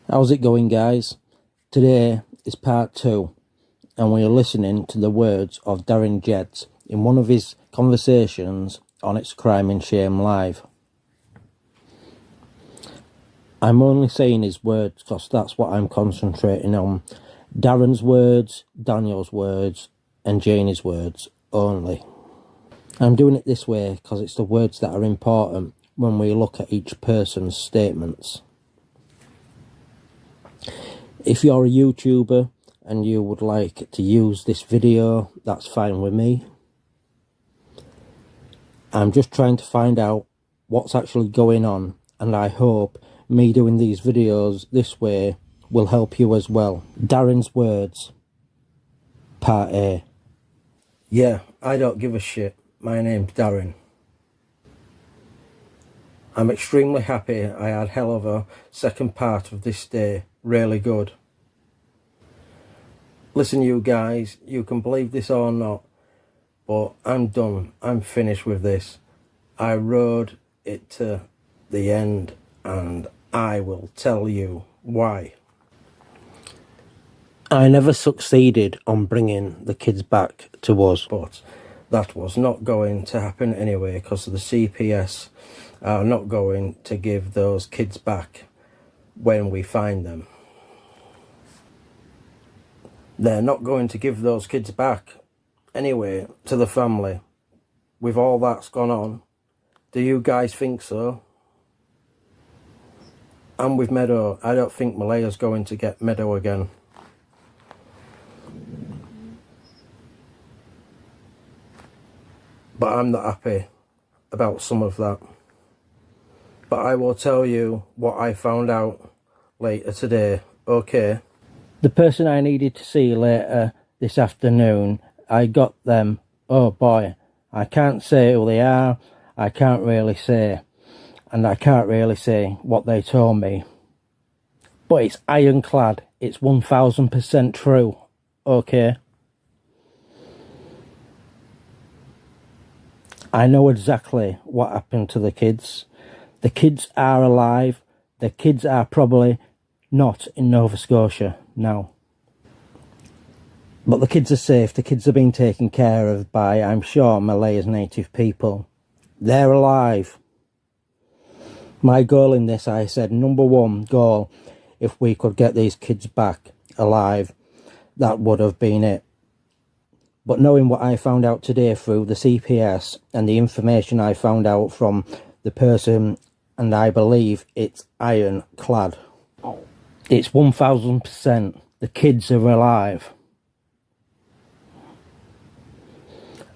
How's it going, guys? Today is part 2 and we are listening to the words of Darin Geddes in one of his conversations on It's Crime and Shame Live. I'm only saying his words because that's what I'm concentrating on. Darin's words, Daniel's words and Janie's words only. I'm doing it this way because it's the words that are important when we look at each person's statements. If you're a YouTuber and you would like to use this video, that's fine with me. I'm just trying to find out what's actually going on, and I hope me doing these videos this way will help you as well. Darin's words, part A. Yeah, I don't give a shit. My name's Darin. I'm extremely happy I had hell of a second part of this day. Really good. Listen, you guys, you can believe this or not, but I'm done. I'm finished with this. I rode it to the end and I will tell you why. I never succeeded on bringing the kids back to us, but that was not going to happen anyway because the CPS are not going to give those kids back when we find them. They're not going to give those kids back anyway to the family with all that's gone on. Do you guys think so? And with Meadow, I don't think Malaya's going to get Meadow again. But I'm not happy about some of that. But I will tell you what I found out later today, okay? The person I needed to see later this afternoon, I got them. Oh boy, I can't say who they are, I can't really say. And I can't really say what they told me. But it's ironclad, it's 1000% true, okay? I know exactly what happened to the kids. The kids are alive. The kids are probably not in Nova Scotia now. But the kids are safe. The kids are being taken care of by, I'm sure, Malaya's native people. They're alive. My goal in this, I said, number one goal, if we could get these kids back alive, that would have been it. But knowing what I found out today through the CPS and the information I found out from the person, and I believe it's ironclad. It's 1000%. The kids are alive.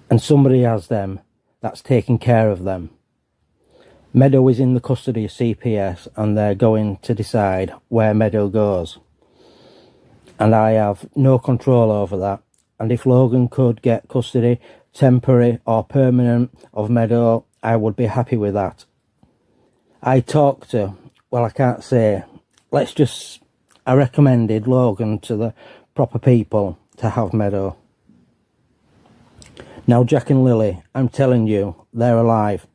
And somebody has them that's taking care of them. Meadow is in the custody of CPS and they're going to decide where Meadow goes. And I have no control over that. And if Logan could get custody, temporary or permanent, of Meadow, I would be happy with that. I talked to, well, I can't say, I recommended Logan to the proper people to have Meadow. Now Jack and Lilly, I'm telling you, they're alive.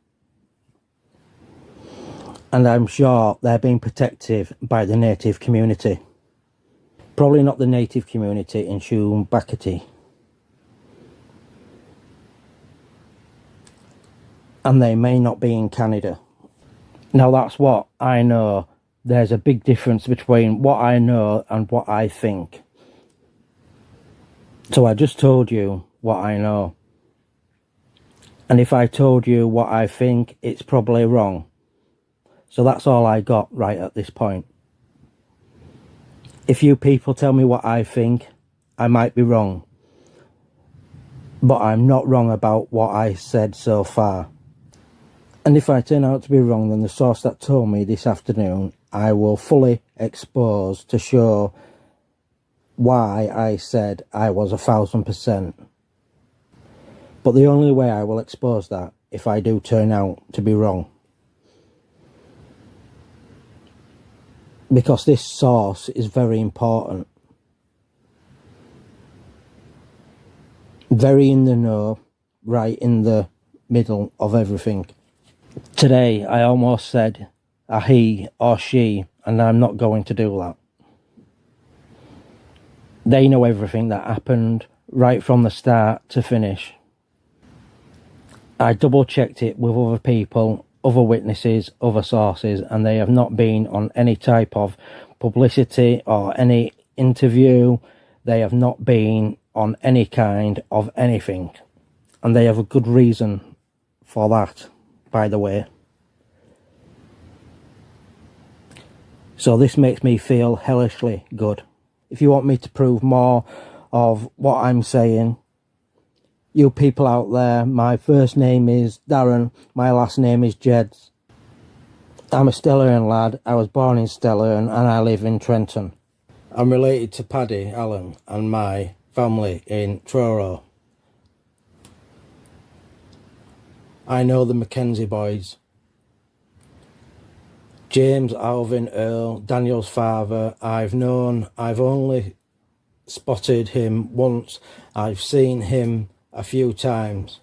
And I'm sure they're being protected by the native community. Probably not the native community in Shumbakati. And they may not be in Canada. Now that's what I know. There's a big difference between what I know and what I think. So I just told you what I know. And if I told you what I think, it's probably wrong. So that's all I got right at this point. If you people tell me what I think, I might be wrong. But I'm not wrong about what I said so far. And if I turn out to be wrong, then the source that told me this afternoon, I will fully expose to show why I said I was 1000%. But the only way I will expose that if I do turn out to be wrong. Because this source is very important. Very in the know, right in the middle of everything. Today I almost said a he or she, and I'm not going to do that. They know everything that happened right from the start to finish. I double checked it with other people, other witnesses, other sources, and they have not been on any type of publicity or any interview. They have not been on any kind of anything, and they have a good reason for that, by the way. So this makes me feel hellishly good. If you want me to prove more of what I'm saying, you people out there, my first name is Darin, my last name is Geddes. I'm a Stellern lad. I was born in Stellern and I live in Trenton. I'm related to Paddy Allen and my family in Truro. I know the Mackenzie boys. James, Alvin, Earl, Daniel's father, I've only spotted him once. I've seen him a few times.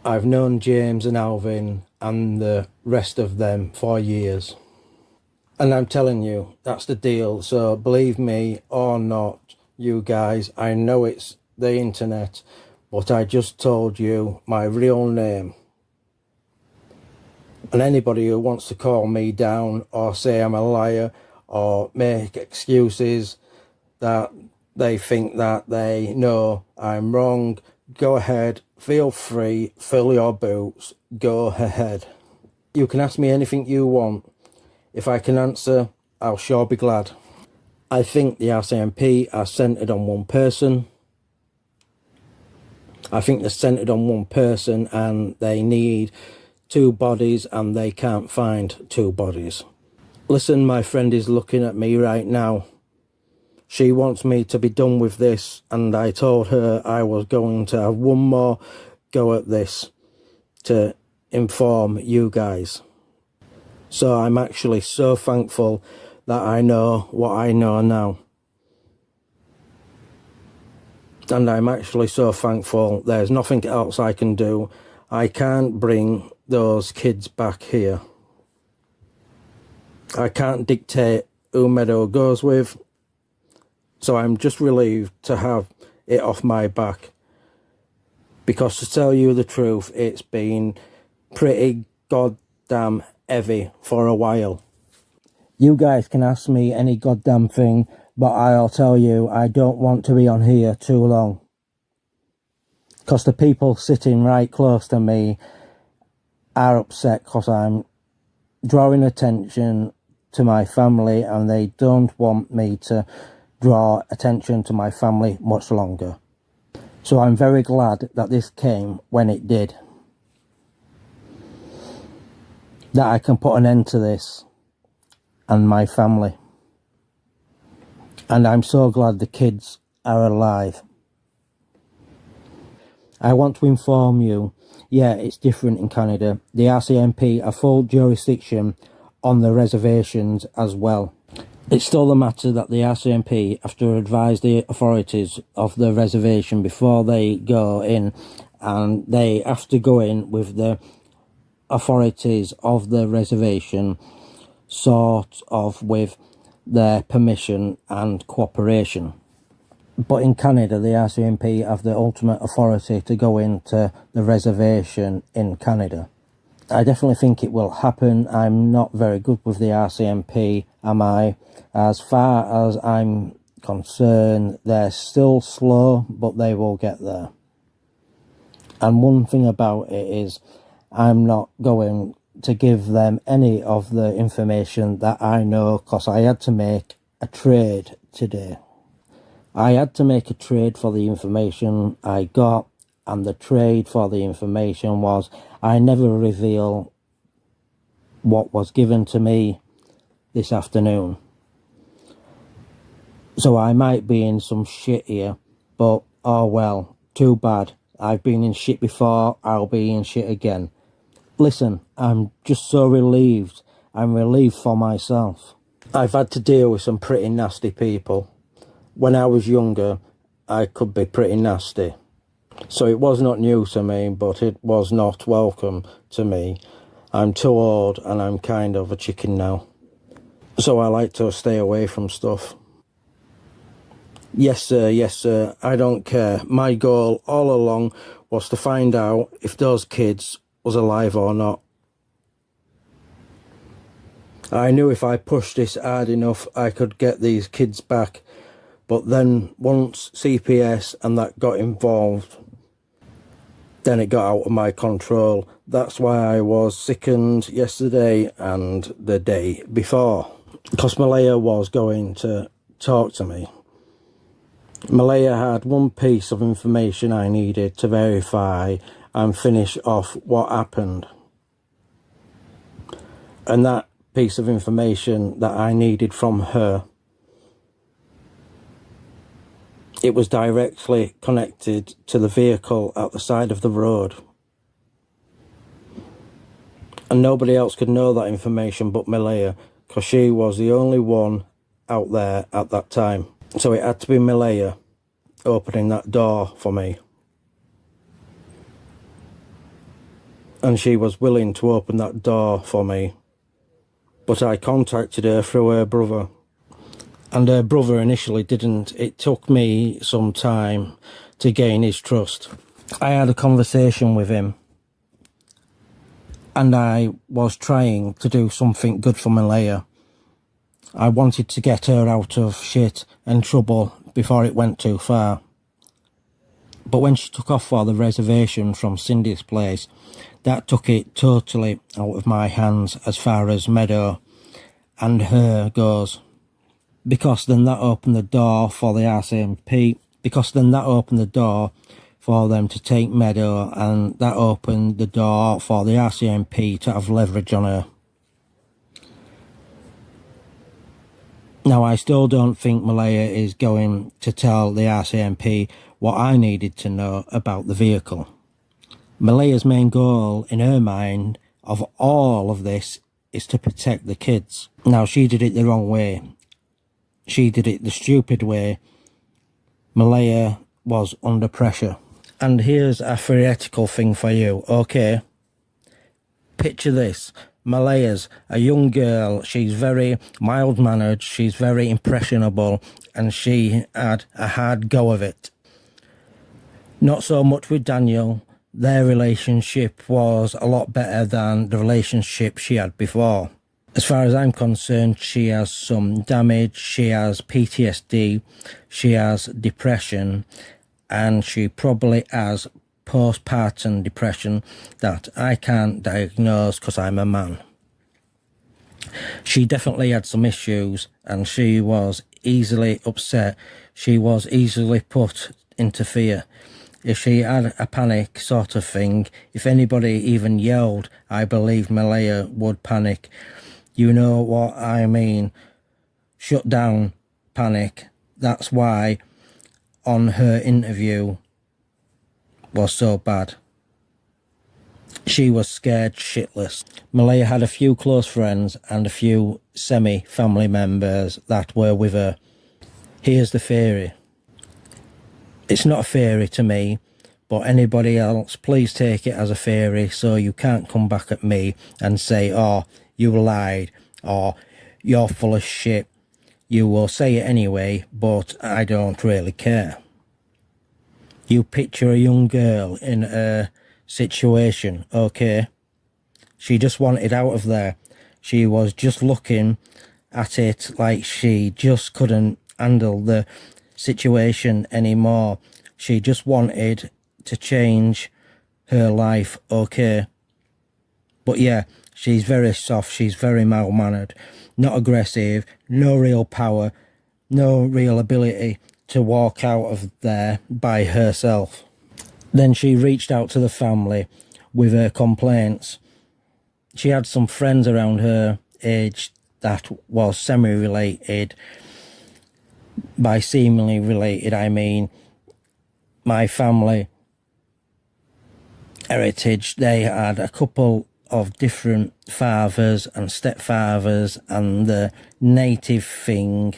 I've known James and Alvin and the rest of them for years. And I'm telling you, that's the deal. So believe me or not, you guys, I know it's the internet, but I just told you my real name. And anybody who wants to call me down or say I'm a liar or make excuses that they think that they know I'm wrong, go ahead, feel free, fill your boots, go ahead. You can ask me anything you want. If I can answer, I'll sure be glad. I think the RCMP are centred on one person. I think they're centred on one person and they need 2 bodies and they can't find 2 bodies. Listen, my friend is looking at me right now. She wants me to be done with this, and I told her I was going to have one more go at this to inform you guys. So I'm actually so thankful that I know what I know now. And I'm actually so thankful there's nothing else I can do. I can't bring those kids back here. I can't dictate who Meadow goes with. So I'm just relieved to have it off my back. Because to tell you the truth, it's been pretty goddamn heavy for a while. You guys can ask me any goddamn thing, but I'll tell you I don't want to be on here too long. Because the people sitting right close to me are upset because I'm drawing attention to my family and they don't want me to draw attention to my family much longer. So I'm very glad that this came when it did. That I can put an end to this and my family. And I'm so glad the kids are alive. I want to inform you, yeah, it's different in Canada. The RCMP have full jurisdiction on the reservations as well. It's still the matter that the RCMP have to advise the authorities of the reservation before they go in, and they have to go in with the authorities of the reservation, sort of with their permission and cooperation. But in Canada, the RCMP have the ultimate authority to go into the reservation in Canada. I definitely think it will happen. I'm not very good with the RCMP, am I? As far as I'm concerned, they're still slow, but they will get there. And one thing about it is, I'm not going to give them any of the information that I know, because I had to make a trade today. I had to make a trade for the information I got, and the trade for the information was I never reveal what was given to me this afternoon. So I might be in some shit here, but oh well, too bad. I've been in shit before, I'll be in shit again. Listen, I'm just so relieved. I'm relieved for myself. I've had to deal with some pretty nasty people. When I was younger, I could be pretty nasty. So it was not new to me, but it was not welcome to me. I'm too old and I'm kind of a chicken now. So I like to stay away from stuff. Yes sir, I don't care. My goal all along was to find out if those kids was alive or not. I knew if I pushed this hard enough I could get these kids back, but then once CPS and that got involved, then it got out of my control. That's why I was sickened yesterday and the day before, because Malaya was going to talk to me. Malaya had one piece of information I needed to verify and finish off what happened. And that piece of information that I needed from her, it was directly connected to the vehicle at the side of the road. And nobody else could know that information but Malaya, because she was the only one out there at that time. So it had to be Malaya opening that door for me. And she was willing to open that door for me. But I contacted her through her brother. And her brother initially didn't. It took me some time to gain his trust. I had a conversation with him. And I was trying to do something good for Malaya. I wanted to get her out of shit and trouble before it went too far. But when she took off for the reservation from Cindy's place, that took it totally out of my hands as far as Meadow and her goes. Because then that opened the door for the RCMP, because then that opened the door for them to take Meadow, and that opened the door for the RCMP to have leverage on her. Now, I still don't think Malaya is going to tell the RCMP what I needed to know about the vehicle. Malaya's main goal, in her mind, of all of this is to protect the kids. Now, she did it the wrong way. She did it the stupid way. Malaya was under pressure. And here's a theoretical thing for you, okay? Picture this. Malaya's a young girl, she's very mild-mannered, she's very impressionable, and she had a hard go of it. Not so much with Daniel. Their relationship was a lot better than the relationship she had before. As far as I'm concerned, she has some damage, she has PTSD, she has depression, and she probably has postpartum depression that I can't diagnose because I'm a man. She definitely had some issues, and she was easily upset. She was easily put into fear. If she had a panic sort of thing, if anybody even yelled, I believe Malaya would panic. You know what I mean? Shut down, panic. That's why on her interview was so bad. She was scared shitless. Malaya had a few close friends and a few semi-family members that were with her. Here's the theory. It's not a theory to me, but anybody else, please take it as a theory so you can't come back at me and say, oh, you lied, or you're full of shit. You will say it anyway, but I don't really care. You picture a young girl in a situation, okay? She just wanted out of there. She was just looking at it like she just couldn't handle the situation anymore. She just wanted to change her life, okay? But yeah, she's very soft, she's very mild-mannered, not aggressive, no real power, no real ability to walk out of there by herself. Then she reached out to the family with her complaints. She had some friends around her age that was semi-related. By seemingly related, I mean my family heritage. They had a couple of different fathers and stepfathers, and the native thing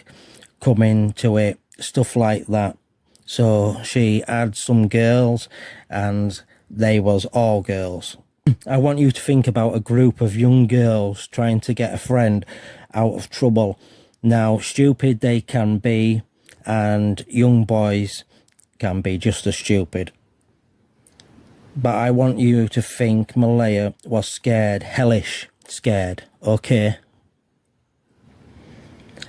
come into it, stuff like that. So she had some girls, and they was all girls. I want you to think about a group of young girls trying to get a friend out of trouble. Now, stupid they can be, and young boys can be just as stupid. But I want you to think Malaya was scared, hellish scared, okay?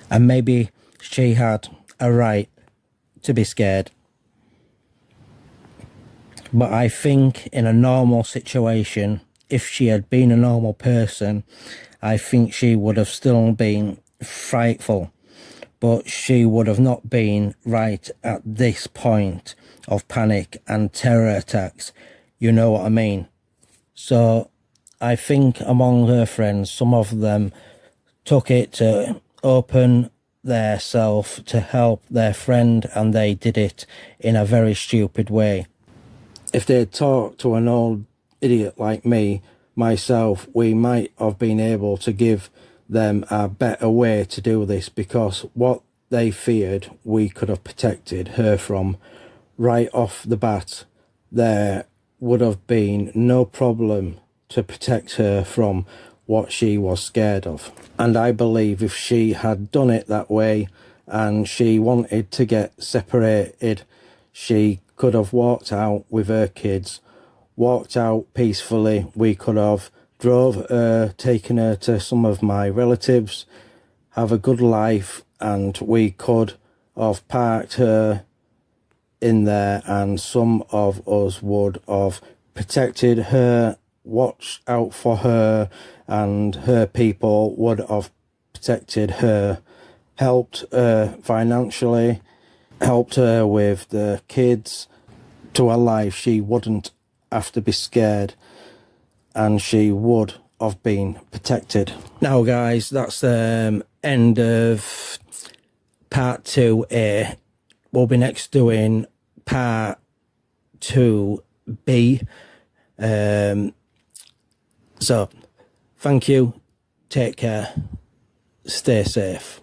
And maybe she had a right to be scared. But I think in a normal situation, if she had been a normal person, I think she would have still been frightful. But she would have not been right at this point of panic and terror attacks. You know what I mean? So I think among her friends, some of them took it to open their self to help their friend, and they did it in a very stupid way. If they'd talked to an old idiot like me, myself, we might have been able to give them a better way to do this, because what they feared we could have protected her from right off the bat. There would have been no problem to protect her from what she was scared of. And I believe if she had done it that way and she wanted to get separated, she could have walked out with her kids, walked out peacefully. We could have drove her, taken her to some of my relatives, have a good life, and we could have parked her in there, and some of us would have protected her, watched out for her, and her people would have protected her, helped her financially, helped her with the kids to a life she wouldn't have to be scared, and she would have been protected. Now guys, that's the end of part 2A. We'll be next doing part 2B. So thank you, take care, stay safe.